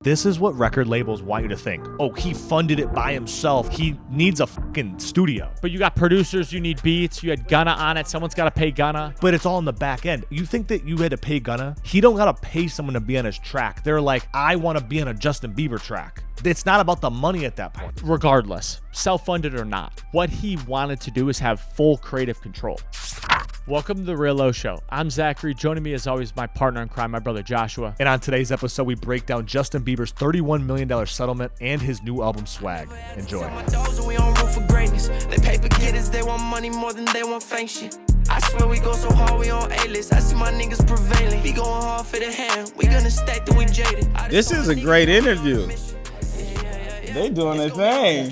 This is what record labels want you to think. Oh, he funded it by himself. He needs a fucking studio. But you got producers, you need beats, you had Gunna on it. Someone's got to pay Gunna. But it's all in the back end. You think that you had to pay Gunna? He don't got to pay someone to be on his track. They're like, I want to be on a Justin Bieber track. It's not about the money at that point. Regardless, self-funded or not, what he wanted to do is have full creative control. Welcome to the Real OShow. I'm Zachary. Joining me as always, my partner in crime, my brother Joshua. And on today's episode, we break down Justin Bieber's $31 million settlement and his new album Swag. Enjoy. They paper getters, they want money more than they want fame shit. I swear we go so hard, we on A-list. I see my niggas prevailing. We going hard for the hand. We gonna stack that we jaded. This is a great interview. They doing their thing.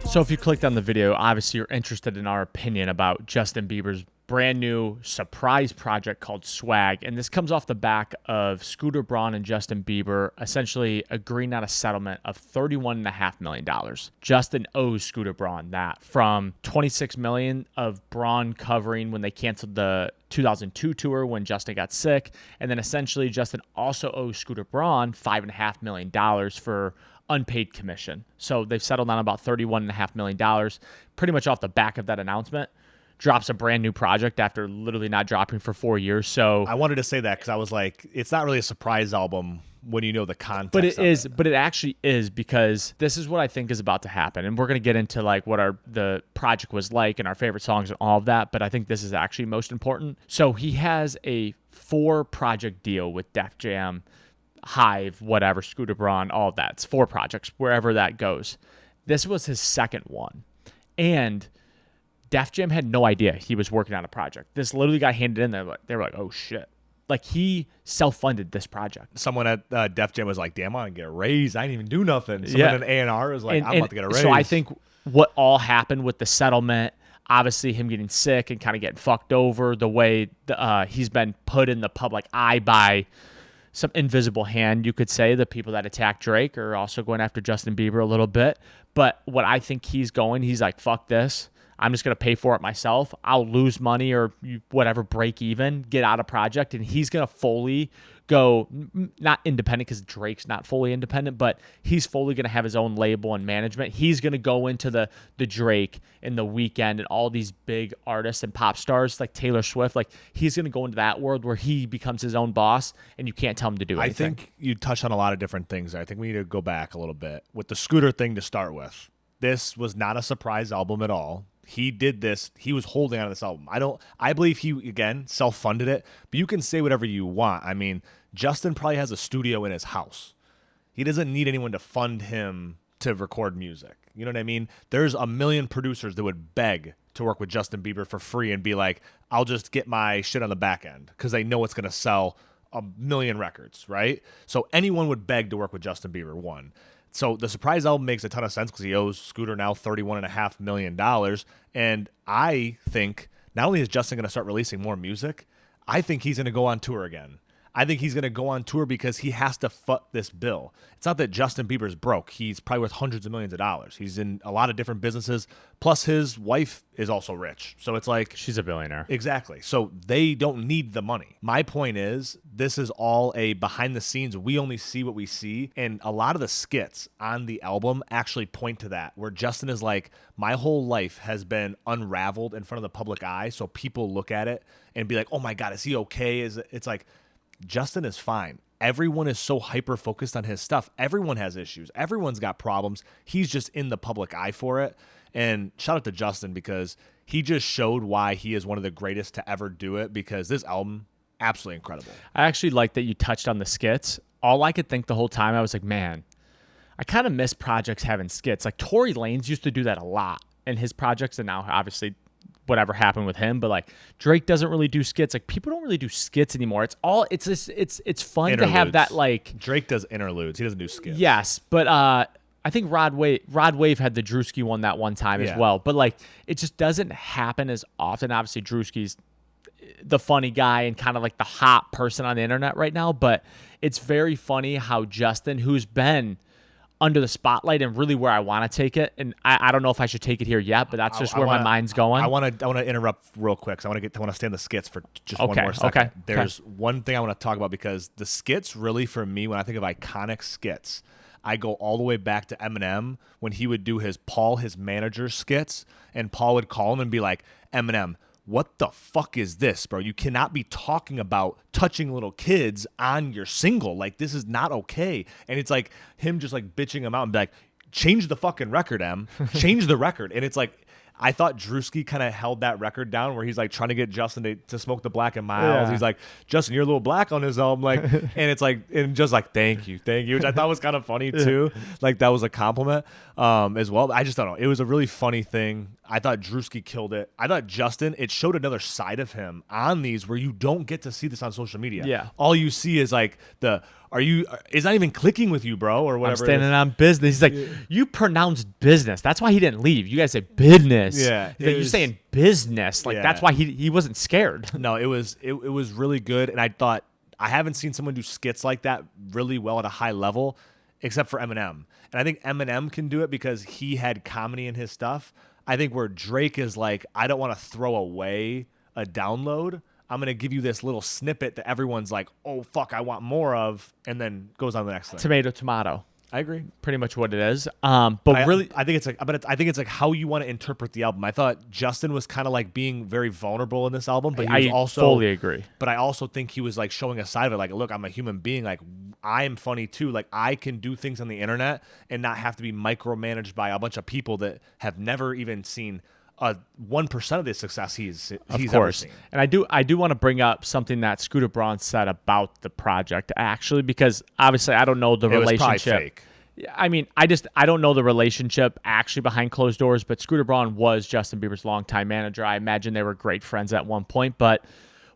So if you clicked on the video, obviously you're interested in our opinion about Justin Bieber's brand new surprise project called Swag. And this comes off the back of Scooter Braun and Justin Bieber essentially agreeing on a settlement of $31.5 million. Justin owes Scooter Braun that from $26 million of Braun covering when they canceled the 2002 tour when Justin got sick. And then essentially Justin also owes Scooter Braun $5.5 million for unpaid commission. So they've settled on about $31.5 million. Pretty much off the back of that announcement, drops a brand new project after literally not dropping for 4 years. So I wanted to say that because I was like, it's not really a surprise album when you know the context. But it is, but it actually is, because this is what I think is about to happen. And we're going to get into like what the project was like and our favorite songs and all of that. But I think this is actually most important. So he has a 4-project deal with Def Jam, Hive, whatever, Scooter Braun, all of that. It's 4 projects, wherever that goes. This was his second one. And Def Jam had no idea he was working on a project. This literally got handed in there. They were like, oh shit. Like, he self-funded this project. Someone at Def Jam was like, damn, I didn't get a raise. I didn't even do nothing. Someone in A&R was like, I'm about to get a raise. So I think what all happened with the settlement, obviously him getting sick and kind of getting fucked over, the way he's been put in the public eye by some invisible hand, you could say. The people that attacked Drake are also going after Justin Bieber a little bit. But what I think he's like, fuck this. I'm just going to pay for it myself. I'll lose money or whatever, break even, get out of project. And he's going to fully go, not independent because Drake's not fully independent, but he's fully going to have his own label and management. He's going to go into the Drake and the Weeknd and all these big artists and pop stars like Taylor Swift. Like, he's going to go into that world where he becomes his own boss and you can't tell him to do anything. I think you touched on a lot of different things there. I think we need to go back a little bit with the Scooter thing to start with. This was not a surprise album at all. He did this. He was holding on to this album. I believe he, again, self-funded it, but you can say whatever you want. I mean, Justin probably has a studio in his house. He doesn't need anyone to fund him to record music. You know what I mean? There's a million producers that would beg to work with Justin Bieber for free and be like, I'll just get my shit on the back end because they know it's going to sell a million records, right? So anyone would beg to work with Justin Bieber, one. So the surprise album makes a ton of sense because he owes Scooter now $31.5 million. And I think not only is Justin going to start releasing more music, I think he's going to go on tour again. I think he's going to go on tour because he has to foot this bill. It's not that Justin Bieber's broke. He's probably worth hundreds of millions of dollars. He's in a lot of different businesses. Plus, his wife is also rich. So it's like... she's a billionaire. Exactly. So they don't need the money. My point is, this is all a behind the scenes. We only see what we see. And a lot of the skits on the album actually point to that, where Justin is like, my whole life has been unraveled in front of the public eye. So people look at it and be like, oh my God, is he okay? It's like... Justin is fine. Everyone is so hyper-focused on his stuff. Everyone has issues. Everyone's got problems. He's just in the public eye for it. And shout out to Justin because he just showed why he is one of the greatest to ever do it, because this album, absolutely incredible. I actually like that you touched on the skits. All I could think the whole time, I was like, man, I kind of miss projects having skits. Like Tory Lanez used to do that a lot in his projects, and now obviously whatever happened with him, but like Drake doesn't really do skits. Like, people don't really do skits anymore. It's fun Interludes. to have that, like, Drake does interludes. He doesn't do skits. Yes, but I think Rod Wave had the Drewski one that one time as well. But like, it just doesn't happen as often. Obviously, Drewski's the funny guy and kind of like the hot person on the internet right now, but it's very funny how Justin, who's been under the spotlight and really where I want to take it. And I don't know if I should take it here yet, but that's just where my mind's going. I want to interrupt real quick. 'Cause I want to stay on the skits for just one more second. Okay. There's one thing I want to talk about because the skits really, for me, when I think of iconic skits, I go all the way back to Eminem when he would do his manager skits, and Paul would call him and be like, Eminem, what the fuck is this, bro? You cannot be talking about touching little kids on your single. Like, this is not okay. And it's like him just like bitching him out and be like, change the fucking record, Em. Change the record. And it's like, I thought Drewski kind of held that record down where he's like trying to get Justin to smoke the black and miles. Yeah. He's like, Justin, you're a little black on his album. Like, and it's like, and just like, thank you, which I thought was kind of funny too. Like, that was a compliment as well. I just don't know. It was a really funny thing. I thought Drewski killed it. I thought Justin, it showed another side of him on these where you don't get to see this on social media. Yeah. All you see is like is not even clicking with you, bro, or whatever. I'm standing on business. He's like, you pronounced business. That's why he didn't leave. You guys say business. Yeah. He's like, you're saying business. Like, that's why he wasn't scared. No, it was really good. And I thought, I haven't seen someone do skits like that really well at a high level, except for Eminem. And I think Eminem can do it because he had comedy in his stuff. I think where Drake is like, I don't want to throw away a download. I'm going to give you this little snippet that everyone's like, oh, fuck, I want more of, and then goes on to the next thing. Tomato. I agree. Pretty much what it is. But really, I think it's like how you want to interpret the album. I thought Justin was kind of like being very vulnerable in this album, but he was also fully agree. But I also think he was like showing a side of it, like, look, I'm a human being. Like, I'm funny too. Like, I can do things on the internet and not have to be micromanaged by a bunch of people that have never even seen 1% of the success he's ever seen. And I do want to bring up something that Scooter Braun said about the project, actually, because obviously I don't know the relationship. Was probably fake. I mean, I don't know the relationship actually behind closed doors, but Scooter Braun was Justin Bieber's longtime manager. I imagine they were great friends at one point, but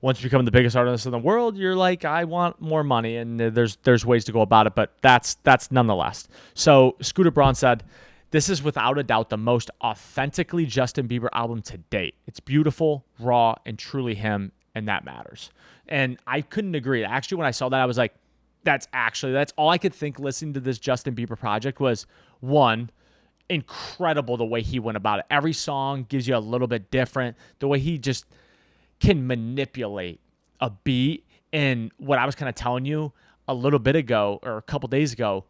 once you become the biggest artist in the world, you're like, I want more money, and there's ways to go about it, but that's nonetheless. So Scooter Braun said, this is without a doubt the most authentically Justin Bieber album to date. It's beautiful, raw, and truly him, and that matters. And I couldn't agree. Actually, when I saw that, I was like, that's all I could think listening to this Justin Bieber project was, one, incredible the way he went about it. Every song gives you a little bit different. The way he just can manipulate a beat. And what I was kind of telling you a little bit ago or a couple days ago,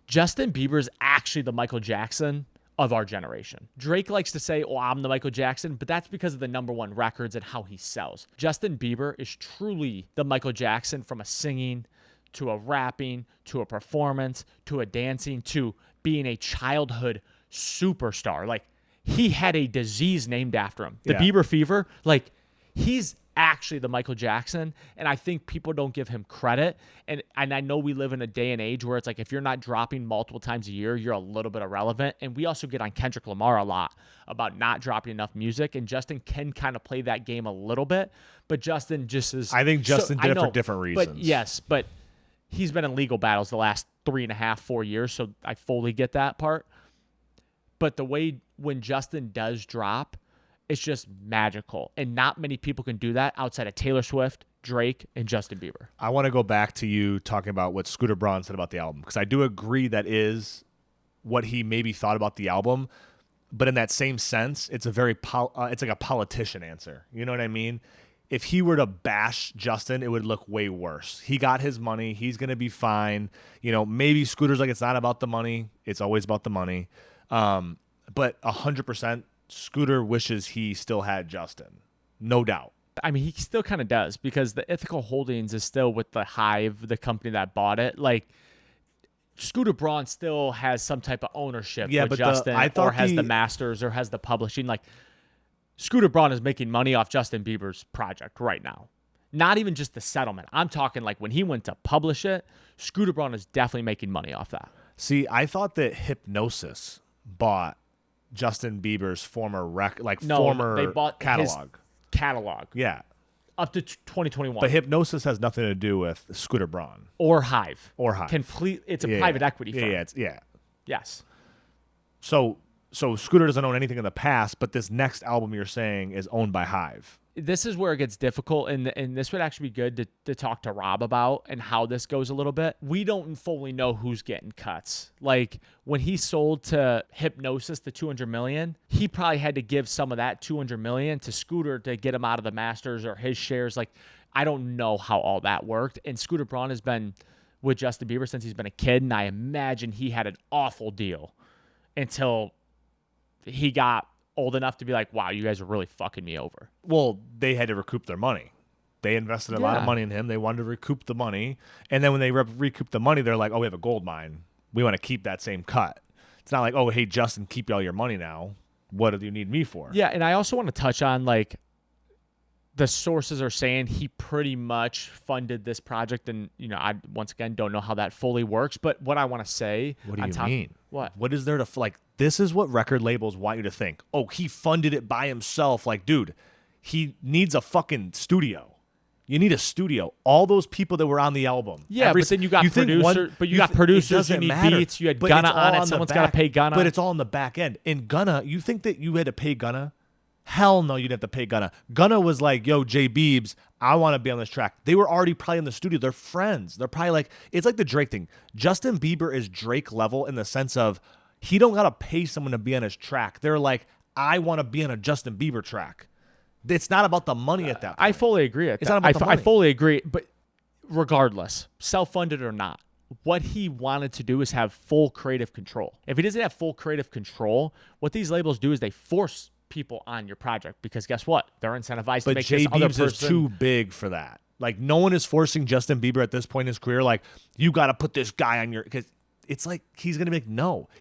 Justin Bieber is actually the Michael Jackson of our generation. Drake likes to say, oh, I'm the Michael Jackson, but that's because of the #1 records and how he sells. Justin Bieber is truly the Michael Jackson from a singing to a rapping to a performance to a dancing to being a childhood superstar. Like, he had a disease named after him. The Bieber fever, like, he's actually the Michael Jackson, and I think people don't give him credit. And I know we live in a day and age where it's like if you're not dropping multiple times a year, you're a little bit irrelevant. And we also get on Kendrick Lamar a lot about not dropping enough music, and Justin can kind of play that game a little bit, but Justin just is... I think Justin did it for different reasons. But he's been in legal battles the last 3.5, 4 years, so I fully get that part. But the way when Justin does drop, it's just magical. And not many people can do that outside of Taylor Swift, Drake, and Justin Bieber. I want to go back to you talking about what Scooter Braun said about the album, because I do agree that is what he maybe thought about the album. But in that same sense, it's a very it's like a politician answer. You know what I mean? If he were to bash Justin, it would look way worse. He got his money. He's going to be fine. You know, maybe Scooter's like, it's not about the money. It's always about the money. But 100%, Scooter wishes he still had Justin. No doubt. I mean, he still kind of does, because the Ethical Holdings is still with the Hive, the company that bought it. Like, Scooter Braun still has some type of ownership with Justin, or has the masters, or has the publishing. Like, Scooter Braun is making money off Justin Bieber's project right now. Not even just the settlement. I'm talking like when he went to publish it, Scooter Braun is definitely making money off that. See, I thought that Hypnosis bought Justin Bieber's former they bought catalog. His catalog. Yeah. Up to 2021. But Hypnosis has nothing to do with Scooter Braun. Or Hive. Or Hive. It's a private equity firm. Yeah. Yes. So So Scooter doesn't own anything in the past, but this next album you're saying is owned by Hive. This is where it gets difficult, and this would actually be good to talk to Rob about and how this goes a little bit. We don't fully know who's getting cuts. Like when he sold to Hypnosis the $200 million, he probably had to give some of that $200 million to Scooter to get him out of the Masters or his shares. Like I don't know how all that worked. And Scooter Braun has been with Justin Bieber since he's been a kid, and I imagine he had an awful deal until he got old enough to be like, wow, you guys are really fucking me over. Well, they had to recoup their money. They invested a lot of money in him. They wanted to recoup the money. And then when they recoup the money, they're like, oh, we have a gold mine. We want to keep that same cut. It's not like, oh, hey, Justin, keep all your money now. What do you need me for? Yeah, and I also want to touch on, like, the sources are saying he pretty much funded this project. And, you know, I, once again, don't know how that fully works. But what I want to say. What do you mean? What? What is there to, like, this is what record labels want you to think. Oh, he funded it by himself. Like, dude, he needs a fucking studio. You need a studio. All those people that were on the album. Yeah, but then you got producers. But you got producers. You need beats. You had Gunna on it. Someone's got to pay Gunna. But it's all on the back end. In Gunna, you think that you had to pay Gunna? Hell no, you'd have to pay Gunna. Gunna was like, yo, J Biebs, I want to be on this track. They were already probably in the studio. They're friends. They're probably like, it's like the Drake thing. Justin Bieber is Drake level in the sense of he don't got to pay someone to be on his track. They're like, I want to be on a Justin Bieber track. It's not about the money at that point. I fully agree. It's not about the money. I fully agree. But regardless, self-funded or not, what he wanted to do is have full creative control. If he doesn't have full creative control, what these labels do is they force people on your project because guess what? They're incentivized to make this other person. Is too big for that. Like no one is forcing Justin Bieber at this point in his career. Like you got to put this guy on your because it's like he's gonna make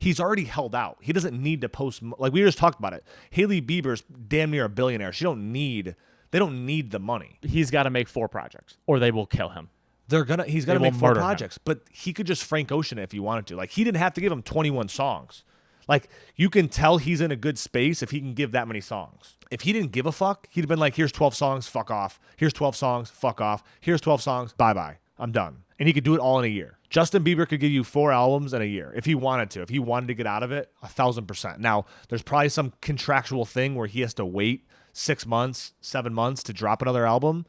he's already held out. He doesn't need to post like we just talked about it. Hailey Bieber's damn near a billionaire. They don't need the money. He's got to make 4 projects or they will kill him. He's gonna make 4 projects, but he could just Frank Ocean it if he wanted to. Like he didn't have to give him 21 songs. Like, you can tell he's in a good space if he can give that many songs. If he didn't give a fuck, he'd have been like, here's 12 songs, fuck off. Here's 12 songs, fuck off. Here's 12 songs, bye-bye. I'm done. And he could do it all in a year. Justin Bieber could give you 4 albums in a year if he wanted to. If he wanted to get out of it, 1,000%. Now, there's probably some contractual thing where he has to wait 6 months, 7 months to drop another album.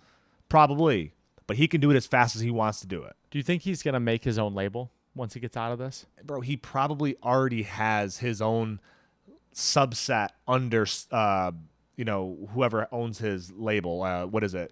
Probably. But he can do it as fast as he wants to do it. Do you think he's going to make his own label once he gets out of this? Bro, he probably already has his own subset under, whoever owns his label. What is it?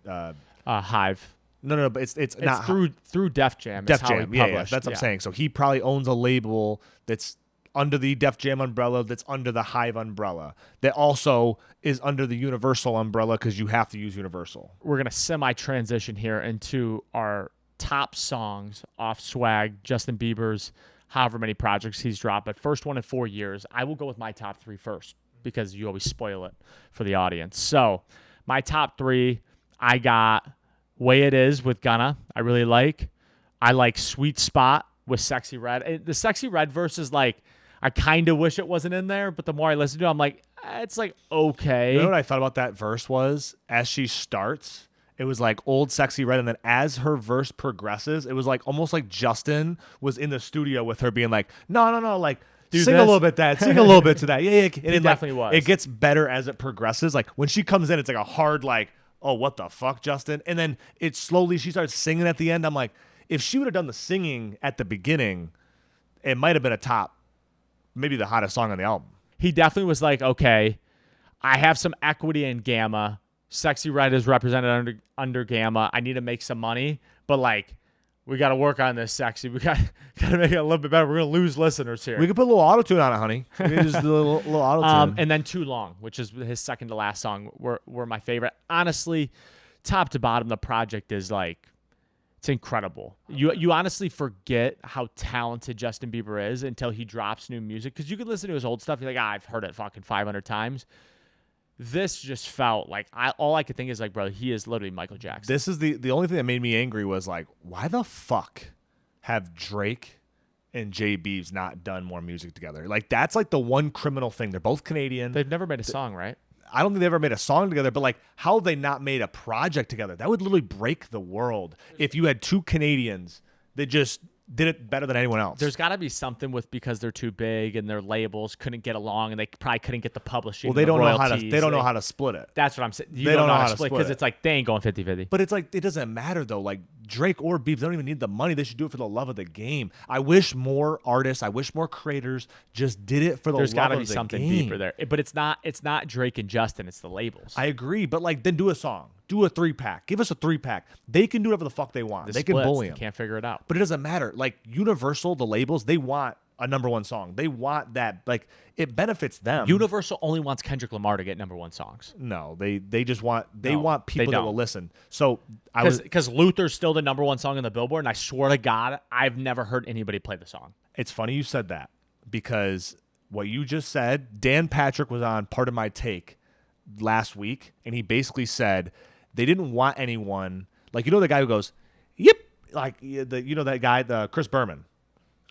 Hive. No, but it's not through Def Jam. Def Jam, yeah, that's what I'm saying. So he probably owns a label that's under the Def Jam umbrella, that's under the Hive umbrella, that also is under the Universal umbrella because you have to use Universal. We're gonna semi-transition here into our top songs off Swag, Justin Bieber's however many projects he's dropped, but first one in 4 years. I will go with my top 3 first because you always spoil it for the audience. So my top 3, I got Way It Is with Gunna. I really like. I like Sweet Spot with Sexy Red. The Sexy Red verse is like, I kind of wish it wasn't in there, but the more I listen to it, I'm like, it's like okay. You know what I thought about that verse was? As she starts, it was like old Sexy Red, and then as her verse progresses, it was like almost like Justin was in the studio with her being like, no, like sing a little bit that, sing a little bit to that. Yeah. And it definitely was. It gets better as it progresses. Like when she comes in, it's like a hard like, oh, what the fuck, Justin? And then it slowly, she starts singing at the end. I'm like, if she would have done the singing at the beginning, it might have been a top, maybe the hottest song on the album. He definitely was like, okay, I have some equity in Gamma. Sexy Red is represented under Gamma. I need to make some money, but like, we got to work on this, Sexy. We got to make it a little bit better. We're going to lose listeners here. We could put a little auto-tune on it, honey. We could just do a little auto-tune. And then Too Long, which is his second to last song, were my favorite. Honestly, top to bottom, the project is like, it's incredible. You honestly forget how talented Justin Bieber is until he drops new music. Because you can listen to his old stuff, you're like, I've heard it fucking 500 times. This just felt like all I could think is like, bro, he is literally Michael Jackson. This is the only thing that made me angry was like, why the fuck have Drake and J Biebs not done more music together? Like that's like the one criminal thing. They're both Canadian. They've never made a song, right? I don't think they ever made a song together, but like how have they not made a project together? That would literally break the world if you had 2 Canadians that just did it better than anyone else. There's got to be something with because they're too big and their labels couldn't get along and they probably couldn't get the publishing. Well, they don't know how to. royalties. They don't know how to split it. That's what I'm saying. You They don't know how to split because it. it's like they ain't going 50-50. But it's like it doesn't matter though. Like Drake or Biebs, they don't even need the money. They should do it for the love of the game. I wish more artists, I wish more creators just did it for the There's love got to of be the something game. deeper there. But it's not Drake and Justin. It's the labels. I agree, but like then do a song, do a 3-pack, give us a 3-pack. They can do whatever the fuck they want. The They can splits, bully they them. can't figure it out. But it doesn't matter. Like Universal, the labels, they want a #1 song. They want that. Like it benefits them. Universal only wants Kendrick Lamar to get #1 songs. No, they just want No, want they people that will don't. listen. So I was. Because Luther's still the #1 song on the Billboard, and I swear to God, I've never heard anybody play the song. It's funny you said that because what you just said, Dan Patrick was on Part of My Take last week, and he basically said they didn't want anyone like the guy who goes, "Yep," like that guy, the Chris Berman,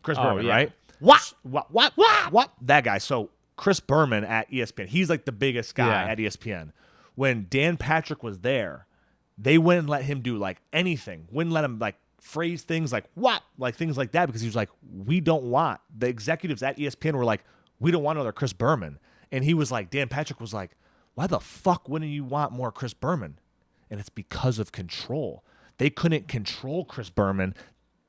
yeah. right? What? That guy. So Chris Berman at ESPN, he's like the biggest guy Yeah. at ESPN. When Dan Patrick was there, they wouldn't let him do like anything. Wouldn't let him like phrase things like what, like things like that, because he was like, we don't want the executives at ESPN were like, we don't want another Chris Berman, and he was like, Dan Patrick was like, why the fuck wouldn't you want more Chris Berman? And it's because of control. They couldn't control Chris Berman.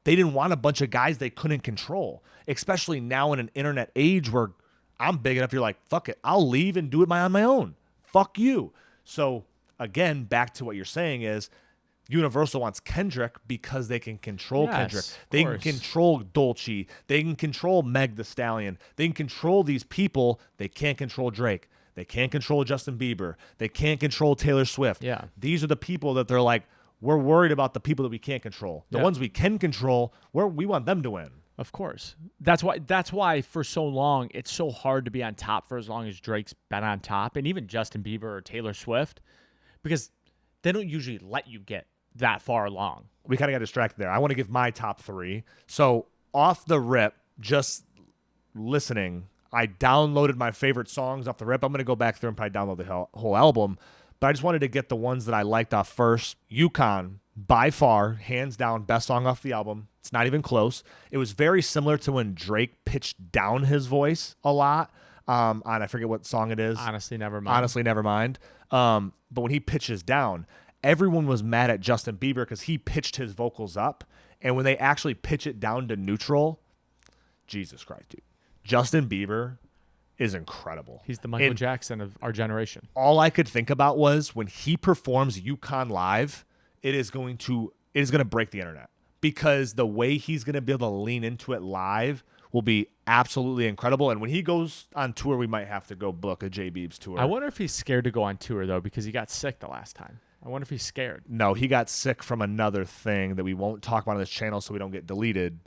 They didn't want a bunch of guys they couldn't control, especially now in an internet age where I'm big enough. You're like, fuck it, I'll leave and do it on my own. Fuck you. So again, back to what you're saying is Universal wants Kendrick because they can control Yes, Kendrick. of They course. can control Dolce. They can control Meg the Stallion. They can control these people. They can't control Drake. They can't control Justin Bieber. They can't control Taylor Swift. Yeah. These are the people that they're like, we're worried about the people that we can't control. The Yeah. ones we can control, we want them to win. Of course. That's why for so long it's so hard to be on top for as long as Drake's been on top, and even Justin Bieber or Taylor Swift, because they don't usually let you get that far along. We kind of got distracted there. I want to give my top 3. So off the rip, just listening, I downloaded my favorite songs off the rip. I'm going to go back through and probably download the whole album, but I just wanted to get the ones that I liked off first. Yukon, by far, hands down, best song off the album. It's not even close. It was very similar to when Drake pitched down his voice a lot on, I forget what song it is. Honestly, never mind. Honestly, never mind. But when he pitches down, everyone was mad at Justin Bieber because he pitched his vocals up. And when they actually pitch it down to neutral, Jesus Christ, dude. Justin Bieber is incredible. He's the Michael And Jackson of our generation. all I could think about was when he performs Yukon live, it is going to break the internet because the way he's going to be able to lean into it live will be absolutely incredible. And when he goes on tour, we might have to go book a J Biebs tour. I wonder if he's scared to go on tour though, because he got sick the last time. I wonder if he's scared. No, he got sick from another thing that we won't talk about on this channel so we don't get deleted.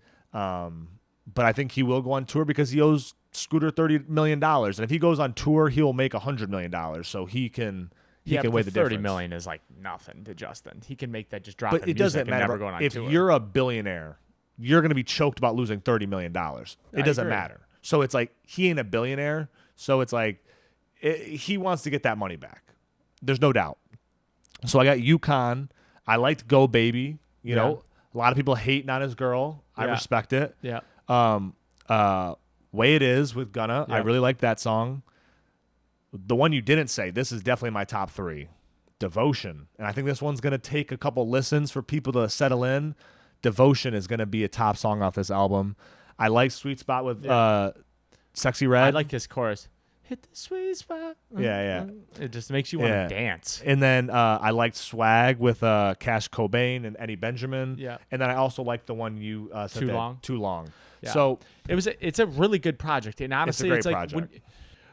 But I think he will go on tour because he owes Scooter $30 million. And if he goes on tour, he will make $100 million. So he can but weigh the $30 difference. million is like nothing to Justin. He can make that just dropping But it music doesn't and matter. never going on If tour. you're a billionaire, you're going to be choked about losing $30 million. It doesn't agree. matter. So it's like he ain't a billionaire. So it's like he wants to get that money back. There's no doubt. So I got Yukon. I liked Go Baby. You know, a lot of people hating on his girl. I Yeah. respect it. yeah. Way It Is with Gunna. I Yeah. really like that song. The one you didn't say, this is definitely my top 3. Devotion. And I think this one's going to take a couple listens for people to settle in. Devotion is going to be a top song off this album. I like Sweet Spot with Sexy Red. I like his chorus. Hit the sweet spot. Yeah. It just makes you want Yeah. to dance. And then I liked Swag with Cash Cobain and Eddie Benjamin. Yeah. And then I also liked the one you said Too that- Long? Too Long. Yeah. So It's a really good project, and honestly, great it's like project.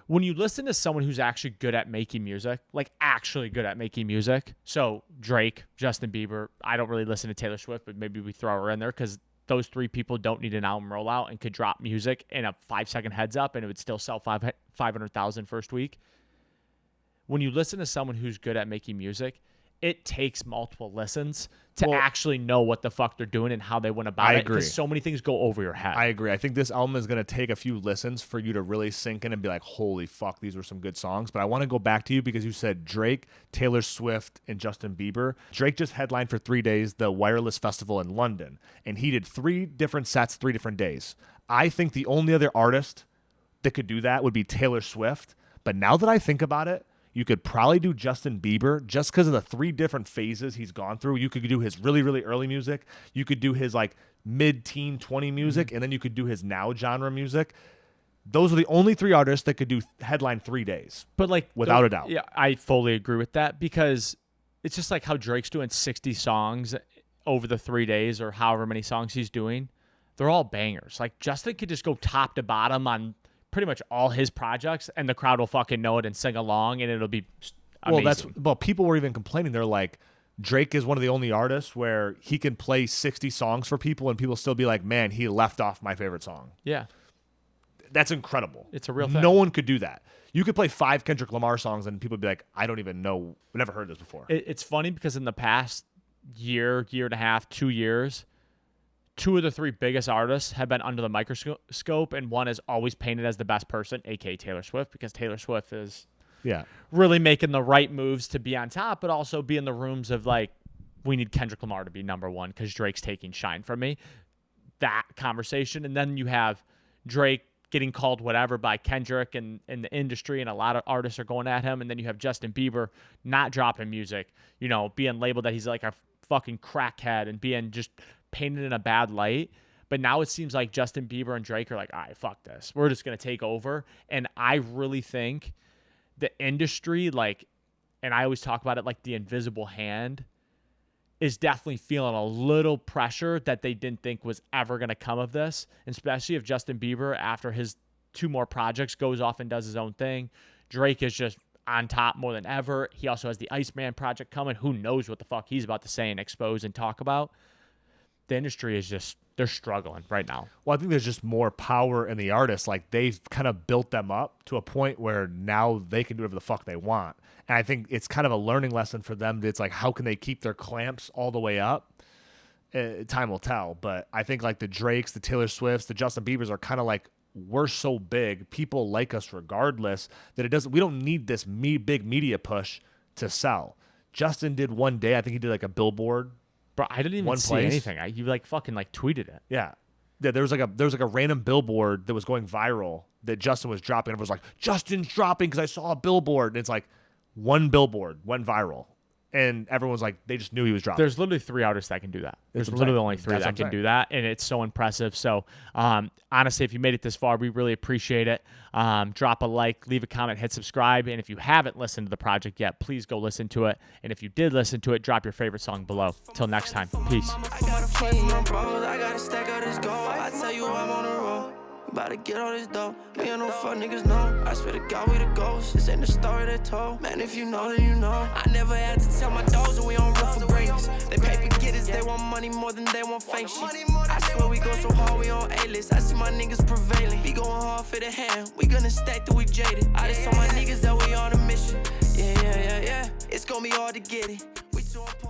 when you listen to someone who's actually good at making music, like actually good at making music. So Drake, Justin Bieber. I don't really listen to Taylor Swift, but maybe we throw her in there because those 3 people don't need an album rollout and could drop music in a 5-second heads up, and it would still sell 500,000 first week. When you listen to someone who's good at making music, it takes multiple listens to actually know what the fuck they're doing and how they went about it. I agree. Because so many things go over your head. I agree. I think this album is going to take a few listens for you to really sink in and be like, holy fuck, these were some good songs. But I want to go back to you because you said Drake, Taylor Swift, and Justin Bieber. Drake just headlined for 3 days the Wireless Festival in London, and he did 3 different sets, 3 different days. I think the only other artist that could do that would be Taylor Swift. But now that I think about it, you could probably do Justin Bieber just because of the 3 different phases he's gone through. You could do his really, really early music. You could do his like mid-teen 20 music, and then you could do his now genre music. Those are the only 3 artists that could do headline 3 days. But like without a doubt. Yeah, I fully agree with that because it's just like how Drake's doing 60 songs over the 3 days or however many songs he's doing. They're all bangers. Like Justin could just go top to bottom on pretty much all his projects, and the crowd will fucking know it and sing along, and it'll be amazing. Well, people were even complaining. They're like, Drake is one of the only artists where he can play 60 songs for people, and people still be like, man, he left off my favorite song. Yeah. That's incredible. It's a real thing. No one could do that. You could play 5 Kendrick Lamar songs, and people would be like, I don't even know. I've never heard this before. It's funny because in the past year and a half, 2 years, 2 of the 3 biggest artists have been under the microscope, and one is always painted as the best person, aka Taylor Swift, because Taylor Swift is really making the right moves to be on top, but also be in the rooms of like, we need Kendrick Lamar to be number 1 because Drake's taking shine from me. That conversation. And then you have Drake getting called whatever by Kendrick and in the industry, and a lot of artists are going at him. And then you have Justin Bieber not dropping music, being labeled that he's like a fucking crackhead and being just painted in a bad light. But now it seems like Justin Bieber and Drake are like, all right, fuck this. We're just going to take over. And I really think the industry, like, and I always talk about it like the invisible hand, is definitely feeling a little pressure that they didn't think was ever going to come of this. And especially if Justin Bieber, after his 2 more projects, goes off and does his own thing. Drake is just on top more than ever. He also has the Iceman project coming. Who knows what the fuck he's about to say and expose and talk about. The industry is just, they're struggling right now. Well, I think there's just more power in the artists. Like, they've kind of built them up to a point where now they can do whatever the fuck they want. And I think it's kind of a learning lesson for them. It's like, how can they keep their clamps all the way up? Time will tell. But I think like the Drakes, the Taylor Swifts, the Justin Biebers are kind of like, we're so big, people like us regardless, that we don't need this big media push to sell. Justin did one day, I think he did like a billboard. Bro, I didn't even see anything. You like fucking like tweeted it. Yeah. There was like a random billboard that was going viral that Justin was dropping. Everyone was like, Justin's dropping because I saw a billboard. And it's like one billboard went viral. And everyone's like, they just knew he was dropping. There's literally 3 artists that can do that. There's literally only 3 that can do that, and it's so impressive. So, honestly, if you made it this far, we really appreciate it. Drop a like, leave a comment, hit subscribe, and if you haven't listened to the project yet, please go listen to it. And if you did listen to it, drop your favorite song below. Till next time, peace. About to get all this dough. Me and no fuck niggas know. I swear to God we the ghosts. This ain't the story they told. Man, if you know, then you know. I never had to tell my dogs that we on rough for greatness. They paper getters, they want money more than they want fake shit. I swear we go so hard, we on A-list. I see my niggas prevailing. We going hard for the hand. We gonna stack till we jaded. I just told my niggas that we on a mission. Yeah. It's gonna be hard to get it. We too important.